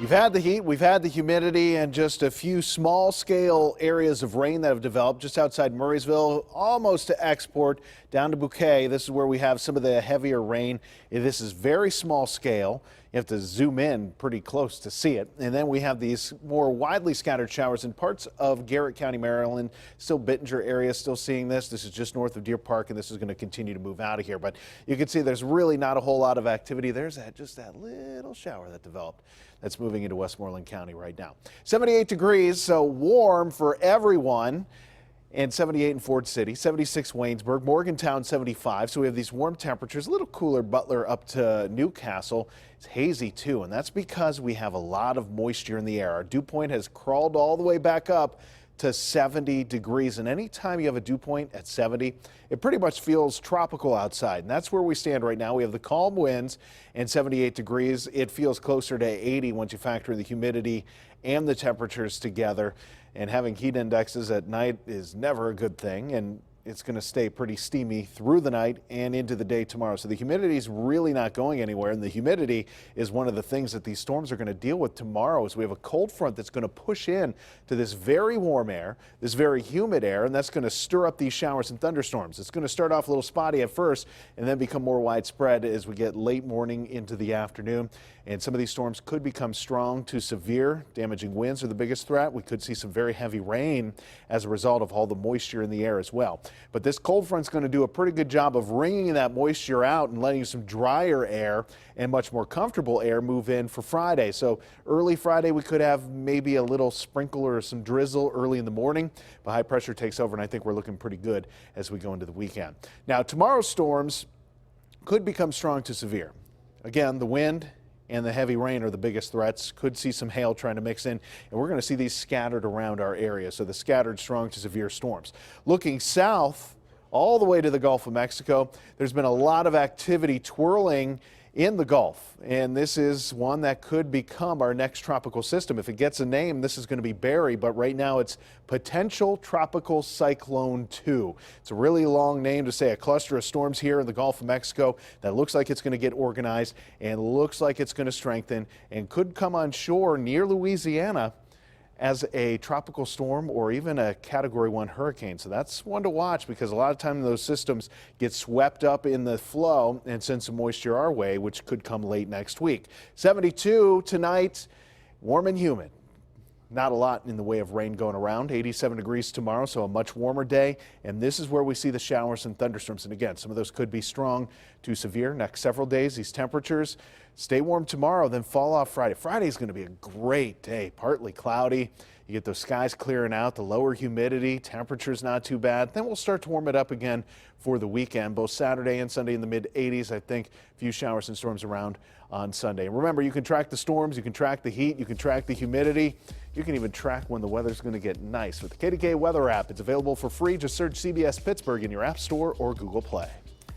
We've had the heat, we've had the humidity, and just a few small-scale areas of rain that have developed just outside Murraysville, almost to export down to Bouquet. This is where we have some of the heavier rain. This is very small scale. You have to zoom in pretty close to see it. And then we have these more widely scattered showers in parts of Garrett County, Maryland. Still Bittinger area, still seeing this. This is just north of Deer Park, and this is going to continue to move out of here. But you can see there's really not a whole lot of activity. There's just that little shower that developed that's moving into Westmoreland County right now. 78 degrees, so warm for everyone. And 78 in Ford City, 76 Waynesburg, Morgantown 75. So we have these warm temperatures, a little cooler Butler up to Newcastle. It's hazy too, and that's because we have a lot of moisture in the air. Our dew point has crawled all the way back up to 70 degrees. And anytime you have a dew point at 70, it pretty much feels tropical outside. And that's where we stand right now. We have the calm winds and 78 degrees. It feels closer to 80 once you factor in the humidity and the temperatures together. And having heat indexes at night is never a good thing. And it's going to stay pretty steamy through the night and into the day tomorrow. So the humidity is really not going anywhere. And the humidity is one of the things that these storms are going to deal with tomorrow. As we have a cold front that's going to push in to this very warm air, this very humid air, and that's going to stir up these showers and thunderstorms. It's going to start off a little spotty at first and then become more widespread as we get late morning into the afternoon. And some of these storms could become strong to severe. Damaging winds are the biggest threat. We could see some very heavy rain as a result of all the moisture in the air as well. But this cold front is going to do a pretty good job of wringing that moisture out and letting some drier air and much more comfortable air move in for Friday. So early Friday, we could have maybe a little sprinkle or some drizzle early in the morning. But high pressure takes over, and I think we're looking pretty good as we go into the weekend. Now, tomorrow's storms could become strong to severe. Again, the wind and the heavy rain are the biggest threats. Could see some hail trying to mix in, and we're going to see these scattered around our area. So the scattered strong to severe storms. Looking south all the way to the Gulf of Mexico, there's been a lot of activity twirling in the Gulf, and this is one that could become our next tropical system. If it gets a name, this is going to be Barry, but right now it's Potential Tropical Cyclone 2. It's a really long name to say a cluster of storms here in the Gulf of Mexico that looks like it's going to get organized and looks like it's going to strengthen and could come on shore near Louisiana as a tropical storm or even a Category 1 hurricane. So that's one to watch because a lot of times those systems get swept up in the flow and send some moisture our way, which could come late next week. 72 tonight, warm and humid. Not a lot in the way of rain going around. 87 degrees tomorrow, so a much warmer day. And this is where we see the showers and thunderstorms. And again, some of those could be strong to severe next several days. These temperatures stay warm tomorrow, then fall off Friday. Friday is going to be a great day, partly cloudy. You get those skies clearing out, the lower humidity, temperatures not too bad. Then we'll start to warm it up again for the weekend, both Saturday and Sunday in the mid-80s. I think a few showers and storms around on Sunday. And remember, you can track the storms, you can track the heat, you can track the humidity. You can even track when the weather's going to get nice with the KDKA weather app. It's available for free. Just search CBS Pittsburgh in your App Store or Google Play.